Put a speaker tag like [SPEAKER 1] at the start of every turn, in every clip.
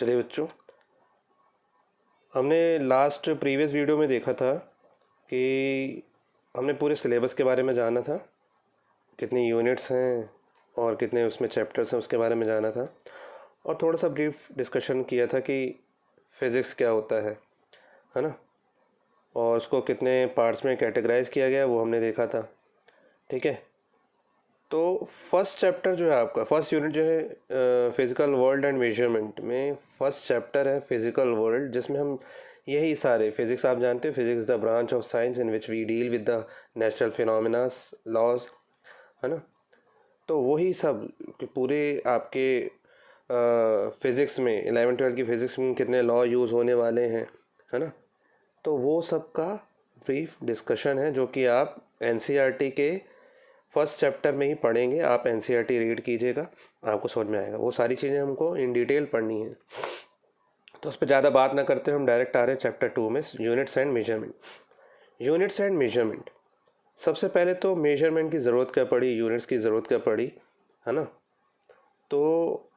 [SPEAKER 1] चलिए बच्चों, हमने लास्ट प्रीवियस वीडियो में देखा था कि हमने पूरे सिलेबस के बारे में जाना था, कितनी यूनिट्स हैं और कितने उसमें चैप्टर्स हैं उसके बारे में जाना था, और थोड़ा सा ब्रीफ डिस्कशन किया था कि फ़िज़िक्स क्या होता है ना, और उसको कितने पार्ट्स में कैटेगराइज किया गया वो हमने देखा था। ठीक है, तो फर्स्ट चैप्टर जो है आपका, फर्स्ट यूनिट जो है फिज़िकल वर्ल्ड एंड मेजरमेंट में फर्स्ट चैप्टर है फिज़िकल वर्ल्ड, जिसमें हम यही सारे फिज़िक्स, आप जानते हो physics the branch of science in which we deal with the natural phenomenas laws, है ना। तो वही सब कि पूरे आपके फ़िज़िक्स में 11th-12th की फ़िज़िक्स में कितने लॉ यूज़ होने वाले हैं, है ना। तो वो सब का ब्रीफ डिस्कशन है जो कि आप एनसीईआरटी के फर्स्ट चैप्टर में ही पढ़ेंगे। आप एनसीईआरटी रीड कीजिएगा, आपको समझ में आएगा। वो सारी चीज़ें हमको इन डिटेल पढ़नी है, तो उस पर ज़्यादा बात ना करते हम डायरेक्ट आ रहे हैं चैप्टर 2 में, units and measurement. Units and measurement, सबसे पहले तो मेजरमेंट की ज़रूरत क्या पड़ी, यूनिट्स की ज़रूरत क्या पड़ी, है ना। तो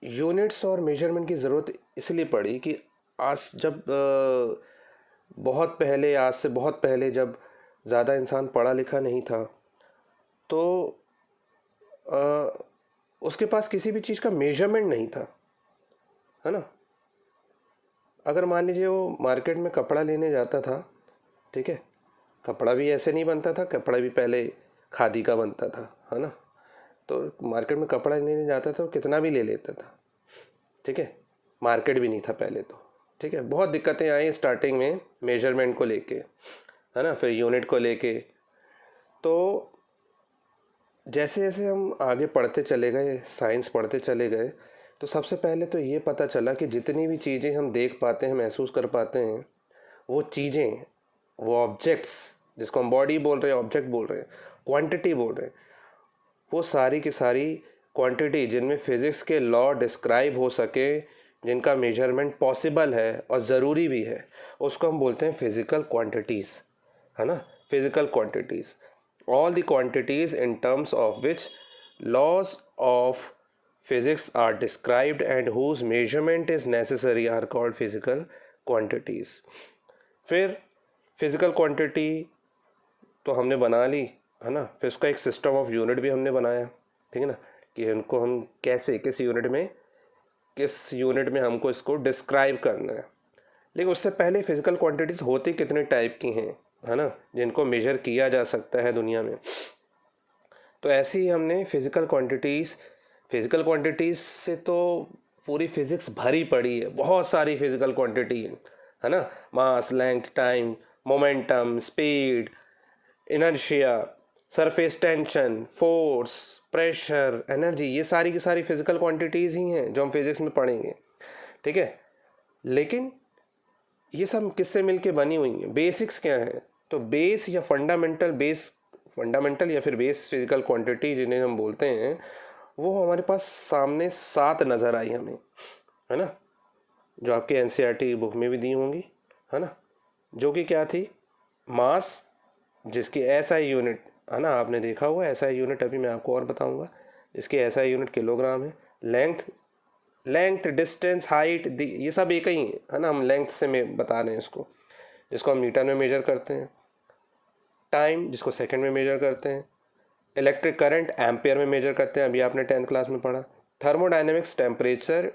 [SPEAKER 1] यूनिट्स और मेजरमेंट की ज़रूरत इसलिए पड़ी कि आज जब बहुत पहले, आज से बहुत पहले, जब ज़्यादा इंसान पढ़ा लिखा नहीं था, तो उसके पास किसी भी चीज़ का मेजरमेंट नहीं था, है ना। अगर मान लीजिए वो मार्केट में कपड़ा लेने जाता था, ठीक है, कपड़ा भी ऐसे नहीं बनता था, कपड़ा भी पहले खादी का बनता था, है ना। तो मार्केट में कपड़ा लेने जाता था तो कितना भी ले लेता था, ठीक है, मार्केट भी नहीं था पहले तो, ठीक है। बहुत दिक्कतें आई स्टार्टिंग में मेजरमेंट को लेके, है ना, फिर यूनिट को लेके। तो जैसे जैसे हम आगे पढ़ते चले गए, साइंस पढ़ते चले गए, तो सबसे पहले तो ये पता चला कि जितनी भी चीज़ें हम देख पाते हैं, महसूस कर पाते हैं, वो चीज़ें, वो ऑब्जेक्ट्स, जिसको हम बॉडी बोल रहे हैं, ऑब्जेक्ट बोल रहे हैं, क्वांटिटी बोल रहे हैं, वो सारी की सारी क्वांटिटी जिनमें फिज़िक्स के लॉ डिस्क्राइब हो सके, जिनका मेजरमेंट पॉसिबल है और ज़रूरी भी है, उसको हम बोलते हैं फिज़िकल क्वांटिटीज़, है ना। Physical quantities, all the quantities in terms of which laws of physics are described and whose measurement is necessary are called physical quantities। फिर physical quantity तो हमने बना ली, है ना। फिर उसका एक सिस्टम ऑफ यूनिट भी हमने बनाया, ठीक है ना, कि इनको हम कैसे, किस यूनिट में हमको इसको डिस्क्राइब करना है। लेकिन उससे पहले फिज़िकल क्वांटिटीज़ होती कितने टाइप की हैं, है ना, जिनको मेजर किया जा सकता है दुनिया में। तो ऐसे ही हमने फिज़िकल क्वांटिटीज़ से तो पूरी फिज़िक्स भरी पड़ी है, बहुत सारी फिज़िकल क्वांटिटी है ना। Mass, length, time, momentum, speed, inertia, surface tension, force, pressure, energy, ये सारी की सारी फिज़िकल क्वांटिटीज़ ही हैं जो हम फिज़िक्स में पढ़ेंगे, ठीक है। लेकिन ये सब किससे मिलके बनी हुई हैं, बेसिक्स क्या है, तो बेस या फंडामेंटल या फिर बेस फिजिकल क्वांटिटी जिन्हें हम बोलते हैं, वो हमारे पास सामने 7 नज़र आई हमें, है ना, जो आपके एनसीईआरटी बुक में भी दी होंगी, है ना। जो कि क्या थी, मास, जिसकी एसआई यूनिट, है ना, आपने देखा हुआ एसआई यूनिट, अभी मैं आपको और बताऊंगा, जिसकी एसआई यूनिट किलोग्राम है। लेंथ, डिस्टेंस, हाइट, ये सब एक ही है ना, हम लेंथ से में बता रहे हैं इसको, जिसको हम मीटर में मेजर करते हैं। टाइम, जिसको सेकंड में मेजर करते हैं। इलेक्ट्रिक करंट एम्पियर में मेजर करते हैं, अभी आपने 10th क्लास में पढ़ा। थर्मोडाइनमिक्स, टेम्परेचर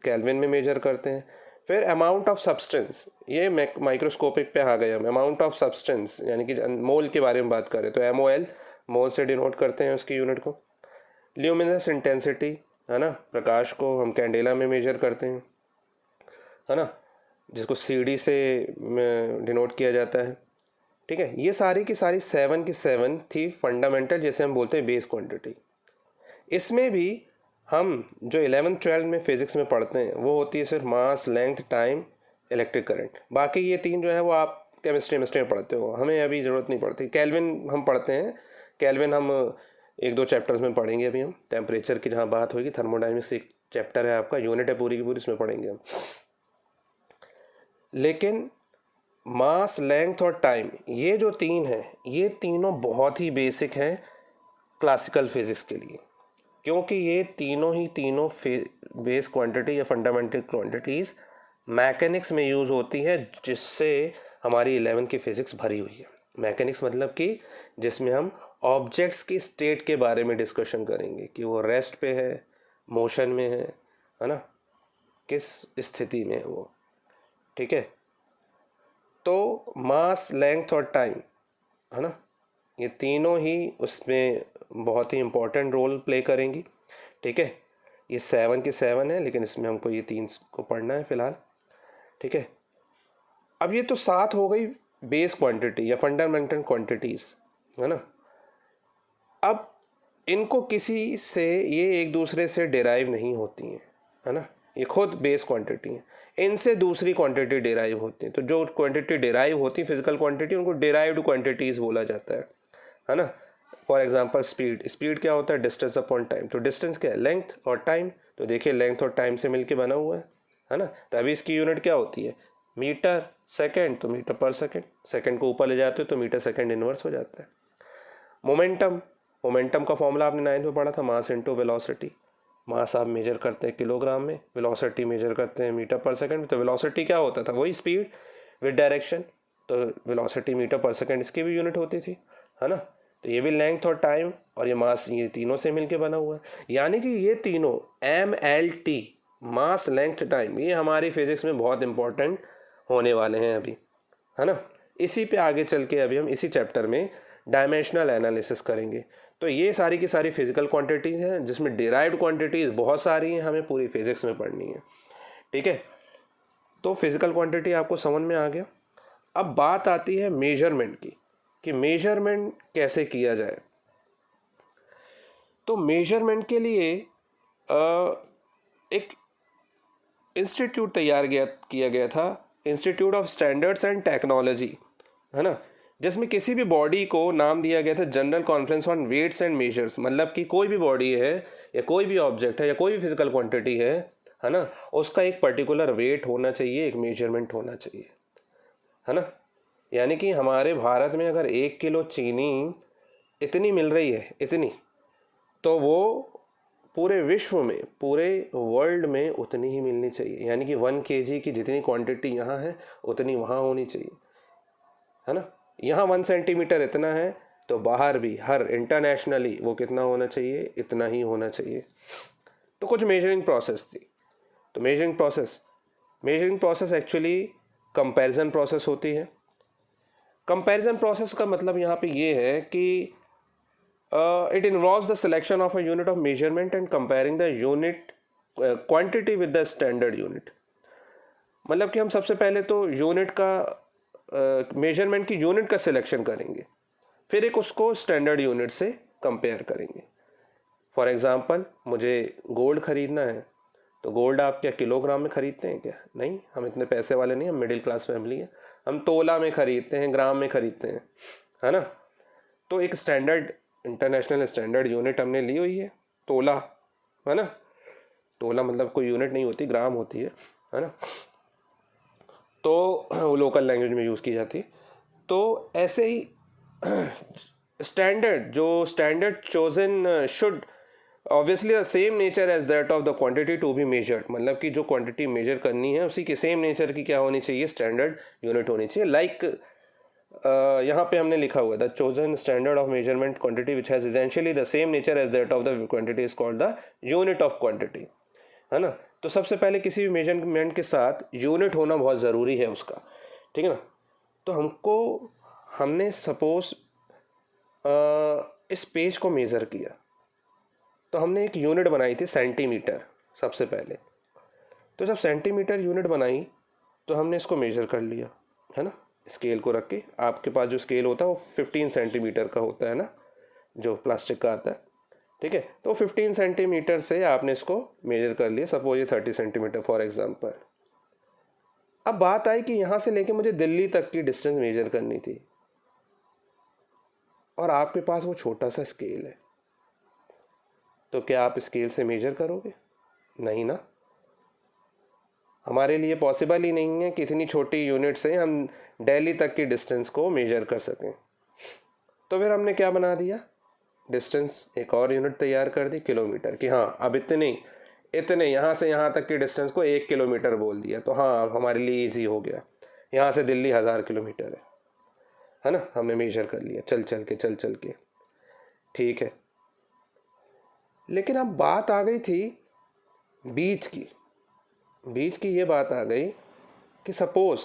[SPEAKER 1] केल्विन में मेजर करते हैं। फिर अमाउंट ऑफ सब्सटेंस, ये माइक्रोस्कोपिक पे आ गए हम। अमाउंट ऑफ सब्सटेंस यानी कि मोल के बारे में बात करें तो MOL, मोल से डिनोट करते हैं उसकी यूनिट को। ल्यूमिनस इंटेंसिटी, है ना, प्रकाश को हम कैंडेला में मेजर करते हैं, है ना, जिसको CD से डिनोट किया जाता है, ठीक है। ये सारी की सारी 7 की 7 थी फंडामेंटल, जैसे हम बोलते हैं बेस क्वांटिटी। इसमें भी हम जो 11th-12th में फिजिक्स में पढ़ते हैं वो होती है सिर्फ मास, लेंथ, टाइम, इलेक्ट्रिक करंट। बाकी ये 3 जो है वो आप केमिस्ट्री में पढ़ते हो, हमें अभी ज़रूरत नहीं पड़ती। कैल्विन हम पढ़ते हैं, कैल्विन हम 1-2 चैप्टर्स में पढ़ेंगे अभी हम। टेम्परेचर की जहाँ बात होगी, थर्मोडाइनमिक्स एक चैप्टर है आपका, यूनिट है पूरी की पूरी, इसमें पढ़ेंगे हम। लेकिन मास, लेंथ और टाइम, ये जो 3 हैं, ये तीनों बहुत ही बेसिक हैं क्लासिकल फिजिक्स के लिए, क्योंकि ये तीनों बेस क्वांटिटी या फंडामेंटल क्वांटिटीज़ मैकेनिक्स में यूज़ होती है, जिससे हमारी 11 की फिज़िक्स भरी हुई है। मैकेनिक्स मतलब कि जिसमें हम ऑब्जेक्ट्स की स्टेट के बारे में डिस्कशन करेंगे कि वो रेस्ट पे है, मोशन में है ना, किस स्थिति में है वो। ठीक है, तो मास, लेंथ और टाइम, है ना, ये तीनों ही उसमें बहुत ही इम्पोर्टेंट रोल प्ले करेंगी। ठीक है, ये 7 के 7 है, लेकिन इसमें हमको ये 3 को पढ़ना है फ़िलहाल। ठीक है, अब ये तो 7 हो गई बेस क्वांटिटी या फंडामेंटल क्वांटिटीज़, है ना। अब इनको किसी से ये एक दूसरे से डिराइव नहीं होती हैं, है ना, ये खुद बेस क्वांटिटी हैं, इनसे दूसरी क्वांटिटी डिराइव होती है। तो जो क्वांटिटी डिराइव होती है फिजिकल क्वांटिटी, उनको डिराइव्ड क्वांटिटीज़ बोला जाता है ना। फॉर एग्जांपल स्पीड, स्पीड क्या होता है, डिस्टेंस अपॉन टाइम। तो डिस्टेंस क्या है, लेंथ और टाइम। तो देखिए लेंथ और टाइम से मिलके बना हुआ है ना। तो अभी इसकी यूनिट क्या होती है, मीटर सेकेंड, तो मीटर पर सेकेंड, सेकेंड को ऊपर ले जाते हो तो मीटर सेकेंड इनवर्स हो जाता है। मोमेंटम, मोमेंटम का फॉर्मूला आपने 9th में पढ़ा था, मास इंटू वेलोसिटी। मास आप मेजर करते हैं किलोग्राम में, वेलोसिटी मेजर करते हैं मीटर पर सेकंड में। तो वेलोसिटी क्या होता था, वही स्पीड विद डायरेक्शन। तो वेलोसिटी मीटर पर सेकंड इसकी भी यूनिट होती थी, है ना। तो ये भी लेंथ और टाइम और ये मास, ये तीनों से मिलके बना हुआ है। यानी कि ये तीनों MLT, मास, लेंथ, टाइम, ये हमारी फिजिक्स में बहुत इंपॉर्टेंट होने वाले हैं अभी, है ना। इसी पे आगे चल के अभी हम इसी चैप्टर में डायमेंशनल एनालिसिस करेंगे। तो ये सारी की सारी फिजिकल क्वांटिटीज़ हैं, जिसमें डिराइव्ड क्वांटिटीज़ बहुत सारी हैं, हमें पूरी फिजिक्स में पढ़नी है। ठीक है, तो फिजिकल क्वांटिटी आपको समझ में आ गया। अब बात आती है मेजरमेंट की, कि मेजरमेंट कैसे किया जाए। तो मेजरमेंट के लिए एक इंस्टीट्यूट तैयार किया गया था, institute of standards and technology, है ना, जिसमें किसी भी बॉडी को नाम दिया गया था general conference on weights and measures. मतलब कि कोई भी बॉडी है या कोई भी ऑब्जेक्ट है या कोई भी फिजिकल क्वांटिटी है ना, उसका एक पर्टिकुलर वेट होना चाहिए, एक मेजरमेंट होना चाहिए, है ना। यानी कि हमारे भारत में अगर 1 किलो चीनी इतनी मिल रही है, इतनी, तो वो पूरे विश्व में, पूरे वर्ल्ड में उतनी ही मिलनी चाहिए। यानी कि 1 kg की जितनी क्वांटिटी यहाँ है उतनी वहाँ होनी चाहिए, है ना। यहाँ 1 सेंटीमीटर इतना है, तो बाहर भी हर इंटरनेशनली वो कितना होना चाहिए, इतना ही होना चाहिए। तो कुछ मेजरिंग प्रोसेस थी। तो measuring process actually comparison process होती है। कंपैरिजन प्रोसेस का मतलब यहाँ पे ये है कि it involves the selection of a unit of measurement and comparing the unit quantity with the standard unit। मतलब कि हम सबसे पहले तो यूनिट का मेजरमेंट की यूनिट का सिलेक्शन करेंगे, फिर एक उसको स्टैंडर्ड यूनिट से कंपेयर करेंगे। फॉर एग्जांपल मुझे गोल्ड ख़रीदना है, तो गोल्ड आप क्या किलोग्राम में ख़रीदते हैं क्या, नहीं, हम इतने पैसे वाले नहीं, हम मिडिल क्लास फैमिली है, हम तोला में ख़रीदते हैं, ग्राम में ख़रीदते हैं, है ना। तो एक स्टैंडर्ड, इंटरनेशनल स्टैंडर्ड यूनिट हमने ली हुई है, तोला, है ना। तोला मतलब कोई यूनिट नहीं होती, ग्राम होती है ना। तो वो लोकल लैंग्वेज में यूज़ की जाती है। तो ऐसे ही standard chosen should obviously the same nature as that of the quantity to be measured. मतलब कि जो क्वांटिटी मेजर करनी है उसी के सेम नेचर की क्या होनी चाहिए, स्टैंडर्ड यूनिट होनी चाहिए। लाइक यहाँ पे हमने लिखा हुआ है the chosen standard of measurement quantity which has essentially the same nature as that of the quantity is called the unit of quantity, है ना। तो सबसे पहले किसी भी मेजरमेंट के साथ यूनिट होना बहुत ज़रूरी है उसका, ठीक है ना। तो हमने सपोज इस पेज को मेज़र किया, तो हमने एक यूनिट बनाई थी सेंटीमीटर सबसे पहले। तो जब सेंटीमीटर यूनिट बनाई तो हमने इसको मेज़र कर लिया, है ना, स्केल को रख के। आपके पास जो स्केल होता है वो 15 सेंटीमीटर का होता है ना, जो प्लास्टिक का आता है, ठीक है। तो 15 सेंटीमीटर से आपने इसको मेजर कर लिया, सपोज ये 30 सेंटीमीटर फॉर एग्जांपल। अब बात आई कि यहाँ से लेके मुझे दिल्ली तक की डिस्टेंस मेजर करनी थी, और आपके पास वो छोटा सा स्केल है, तो क्या आप स्केल से मेजर करोगे, नहीं ना। हमारे लिए पॉसिबल ही नहीं है कि इतनी छोटी यूनिट से हम दिल्ली तक की डिस्टेंस को मेजर कर सकें। तो फिर हमने क्या बना दिया, डिस्टेंस एक और यूनिट तैयार कर दी, किलोमीटर की। हाँ, अब इतने इतने यहाँ से यहाँ तक की डिस्टेंस को 1 किलोमीटर बोल दिया, तो हाँ हमारे लिए ईजी हो गया। यहाँ से दिल्ली 1000 किलोमीटर है ना, हमने मेजर कर लिया चल चल के, ठीक है। लेकिन अब बात आ गई थी बीच की ये बात आ गई कि सपोज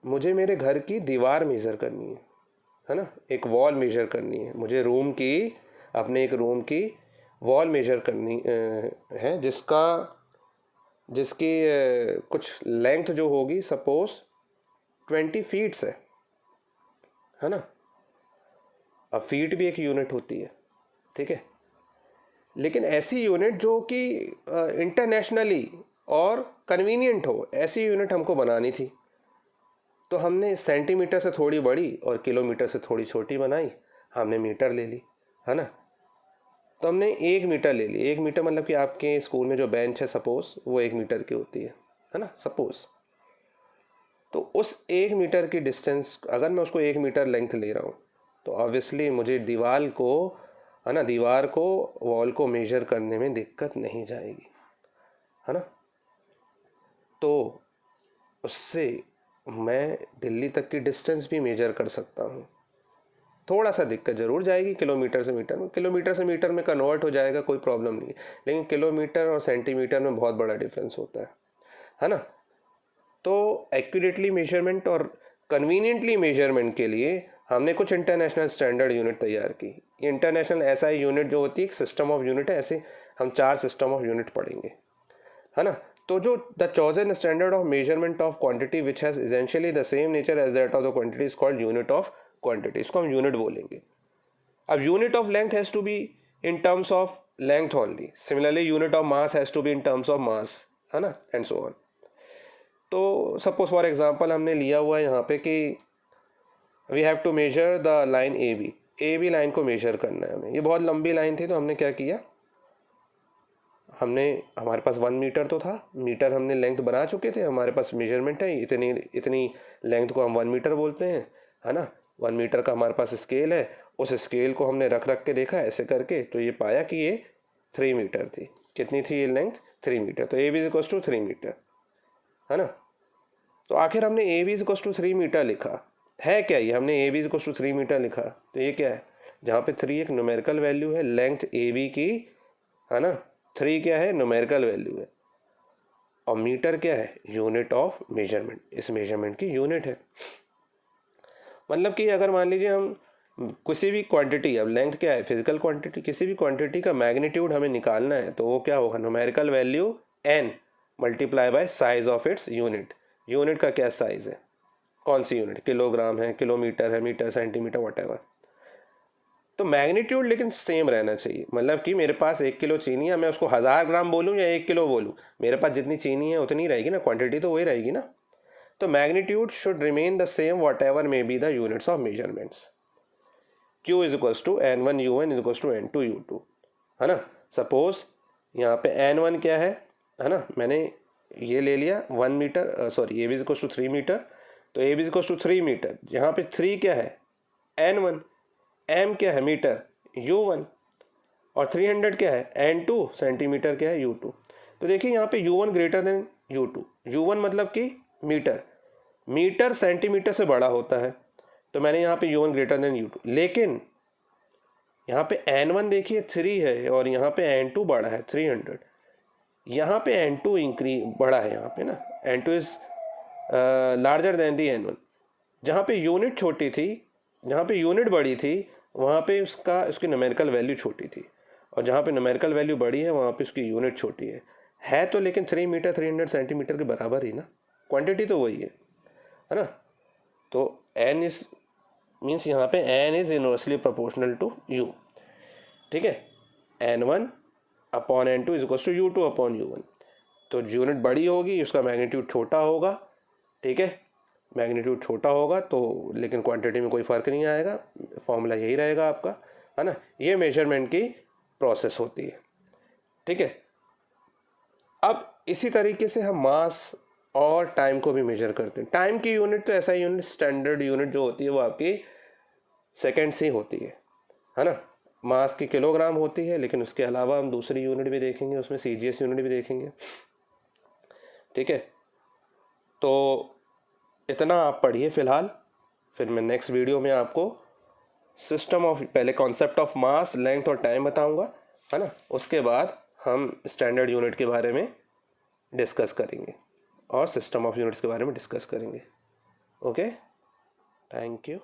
[SPEAKER 1] मुझे मेरे घर की दीवार मेज़र करनी है ना, एक वॉल मेज़र करनी है मुझे, अपने एक रूम की वॉल मेज़र करनी है, जिसकी कुछ लेंथ जो होगी सपोज 20 फीट्स है ना। अब फीट भी एक यूनिट होती है, ठीक है, लेकिन ऐसी यूनिट जो कि इंटरनेशनली और कन्वीनियंट हो, ऐसी यूनिट हमको बनानी थी। तो हमने सेंटीमीटर से थोड़ी बड़ी और किलोमीटर से थोड़ी छोटी बनाई, हमने मीटर ले ली, है ना। तो हमने 1 मीटर ले ली। 1 मीटर मतलब कि आपके स्कूल में जो बेंच है सपोज वो 1 मीटर की होती है ना, सपोज। तो उस 1 मीटर की डिस्टेंस अगर मैं उसको 1 मीटर लेंथ ले रहा हूँ, तो ऑब्वियसली मुझे दीवार को वॉल को मेजर करने में दिक्कत नहीं जाएगी, है ना। तो उससे मैं दिल्ली तक की डिस्टेंस भी मेजर कर सकता हूँ। थोड़ा सा दिक्कत ज़रूर जाएगी किलोमीटर से मीटर में कन्वर्ट हो जाएगा, कोई प्रॉब्लम नहीं है, लेकिन किलोमीटर और सेंटीमीटर में बहुत बड़ा डिफरेंस होता है ना। तो एक्यूरेटली मेजरमेंट और कन्वीनियंटली मेजरमेंट के लिए हमने कुछ इंटरनेशनल स्टैंडर्ड यूनिट तैयार की। ये इंटरनेशनल एसआई यूनिट जो होती है एक सिस्टम ऑफ यूनिट है, ऐसे हम 4 सिस्टम ऑफ यूनिट पढ़ेंगे, है ना। तो जो the chosen standard of measurement of quantity which has essentially the same nature as that of the quantity is called unit of quantity, इसको हम यूनिट बोलेंगे। अब unit of length has to be in terms of length only, similarly unit of mass has to be in terms of mass, है ना, and so on. तो suppose for example हमने लिया हुआ है यहाँ पे कि we have to measure the line A B line को मेजर करना है हमें। ये बहुत लंबी लाइन थी, तो हमने क्या किया, हमारे पास 1 मीटर तो था, मीटर हमने लेंथ बना चुके थे, हमारे पास मेजरमेंट है, इतनी लेंथ को हम 1 मीटर बोलते हैं, है ना। 1 मीटर का हमारे पास स्केल है, उस स्केल को हमने रख के देखा ऐसे करके, तो ये पाया कि ये 3 मीटर थी। कितनी थी ये लेंथ? 3 मीटर। तो ए बी इज 3 मीटर, है ना। तो आखिर हमने ए बी इज 3 मीटर लिखा है क्या, ये हमने ए बी इज 3 मीटर लिखा, तो ये क्या है, जहाँ पे 3 एक न्यूमेरिकल वैल्यू है लेंथ ए बी की, है ना, 3 क्या है, न्यूमेरिकल वैल्यू है, और मीटर क्या है, यूनिट ऑफ मेजरमेंट, इस मेजरमेंट की यूनिट है। मतलब कि अगर मान लीजिए हम किसी भी क्वांटिटी, अब लेंथ क्या है, फिजिकल क्वांटिटी, किसी भी क्वांटिटी का मैग्नीट्यूड हमें निकालना है, तो वो क्या होगा, numerical value n multiply by size of its unit. Unit का क्या साइज है, कौन सी यूनिट, किलोग्राम है, किलोमीटर है, मीटर, सेंटीमीटर, व्हाटएवर। तो मैग्नीट्यूड लेकिन सेम रहना चाहिए। मतलब कि मेरे पास 1 किलो चीनी है, मैं उसको 1000 ग्राम बोलूँ या 1 किलो बोलूँ, मेरे पास जितनी चीनी है उतनी रहेगी ना, क्वांटिटी तो वही रहेगी ना। तो magnitude should remain the same whatever may be the units of measurements. Q is equals to N1 U1 is equals to N2 U2, है ना। सपोज यहाँ पे N1 क्या है ना, मैंने ये ले लिया 1 metre, sorry, A B is equals to 3 metre, तो A B is equals to 3 metre, यहाँ पे 3 क्या है, N1, M क्या है, मीटर, U1, और 300 क्या है, N2, सेंटीमीटर क्या है, U2। तो देखिए यहाँ पे U1 greater than U2, U1 मतलब कि मीटर सेंटीमीटर से बड़ा होता है, तो मैंने यहाँ पे U1 ग्रेटर देन U2। लेकिन यहाँ पे N1 देखिए 3 है और यहाँ पे N2 बड़ा है 300, यहाँ पे N2 बड़ा है, यहाँ पे ना N2 is larger than the N1। जहाँ पे यूनिट छोटी थी, जहाँ पे यूनिट बड़ी थी, वहाँ पे उसकी न्यूमेरिकल वैल्यू छोटी थी, और जहाँ पे न्यूमेरिकल वैल्यू बड़ी है वहाँ पे उसकी यूनिट छोटी है तो लेकिन 3 मीटर 300 सेंटीमीटर के बराबर ही ना, क्वांटिटी तो वही है ना। तो n इज मीन्स यहाँ पे n is inversely proportional to u, ठीक है। N1 upon N2 is equals to U2 upon U1। तो यूनिट बड़ी होगी, उसका मैग्नीट्यूड छोटा होगा, ठीक है, मैग्नीट्यूड छोटा होगा तो, लेकिन क्वांटिटी में कोई फ़र्क नहीं आएगा, फॉर्मूला यही रहेगा आपका, है ना। ये मेजरमेंट की प्रोसेस होती है, ठीक है। अब इसी तरीके से हम मास और टाइम को भी मेजर करते हैं। टाइम की यूनिट तो ऐसा यूनिट, स्टैंडर्ड यूनिट जो होती है वो आपकी सेकेंड्स ही होती है ना। मास की किलोग्राम होती है, लेकिन उसके अलावा हम दूसरी यूनिट भी देखेंगे, उसमें CGS यूनिट भी देखेंगे। ठीक है, तो इतना आप पढ़िए फ़िलहाल, फिर मैं नेक्स्ट वीडियो में आपको सिस्टम ऑफ, पहले कॉन्सेप्ट ऑफ मास, लेंथ और टाइम बताऊंगा, है ना। उसके बाद हम स्टैंडर्ड यूनिट के बारे में डिस्कस करेंगे और सिस्टम ऑफ यूनिट्स के बारे में डिस्कस करेंगे। Okay, thank you.